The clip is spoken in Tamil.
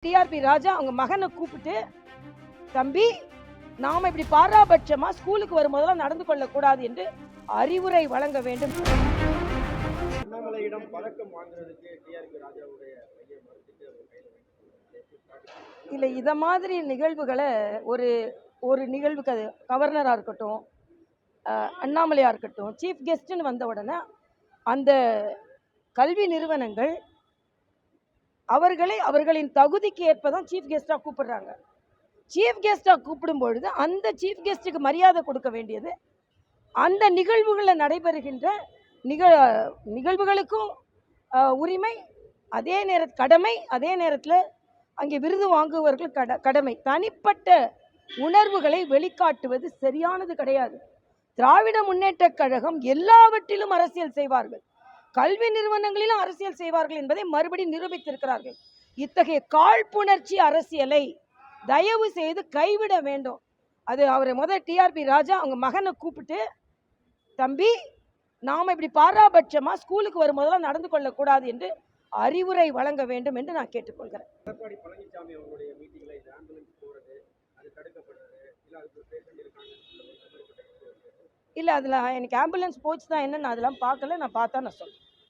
டிஆர்பி ராஜா அவங்க மகனை கூப்பிட்டு, தம்பி நாம இப்படி பாராபட்சமா ஸ்கூலுக்கு வரும்போதெல்லாம் நடந்து கொள்ளக்கூடாது என்று அறிவுரை வழங்க வேண்டும். அண்ணாமலையிடம் பதக்கம் வாங்குறதுக்கு டிஆர்பி ராஜாவுடைய பையன் மறுத்துட்டு அவர் கையில் இல்லை, இதை மாதிரி நிகழ்வுகளை ஒரு நிகழ்வுக்கு அது கவர்னராக இருக்கட்டும், அண்ணாமலையாக இருக்கட்டும், சீஃப் கெஸ்ட்டுன்னு வந்த உடனே அந்த கல்வி நிறுவனங்கள் அவர்களின் தகுதிக்கு ஏற்பதான் சீஃப் கெஸ்ட்டாக கூப்பிடுறாங்க. சீஃப் கெஸ்ட்டாக கூப்பிடும் பொழுது அந்த சீஃப் கெஸ்ட்டுக்கு மரியாதை கொடுக்க வேண்டியது அந்த நிகழ்வுகளில் நடைபெறுகின்ற நிகழ்வுகளுக்கும் உரிமை, கடமை, அதே நேரத்தில் அங்கே விருது வாங்குவவர்கள் கடமை. தனிப்பட்ட உணர்வுகளை வெளிக்காட்டுவது சரியானது கிடையாது. திராவிட முன்னேற்ற கழகம் எல்லாவற்றிலும் அரசியல் செய்வார்கள், கல்வி நிறுவனங்களிலும் அரசியல் செய்வார்கள் என்பதை மறுபடியும் நிரூபித்திருக்கிறார்கள். இத்தகைய காழ்ப்புணர்ச்சி அரசியலை தயவு செய்து கைவிட வேண்டும். அது அவர் டிஆர்பி ராஜா அவங்க மகனை கூப்பிட்டு, தம்பி நாம இப்படி பாராபட்சமா ஸ்கூலுக்கு வரும்போதெல்லாம் நடந்து கொள்ளக்கூடாது என்று அறிவுரை வழங்க வேண்டும் என்று நான் கேட்டுக்கொள்கிறேன். எடப்பாடி பழனிசாமி அவருடைய மீட்டிங்ல இந்த ஆம்புலன்ஸ் போறது அது தடுக்கப்படுறது இல்ல, அதுக்கு பேஷண்ட் இருக்காங்க இல்லை, அதில் எனக்கு ஆம்புலன்ஸ் போச்சு தான் என்னன்னு அதெல்லாம் பார்க்கல. நான் பார்த்தா நான் சொல்றேன்.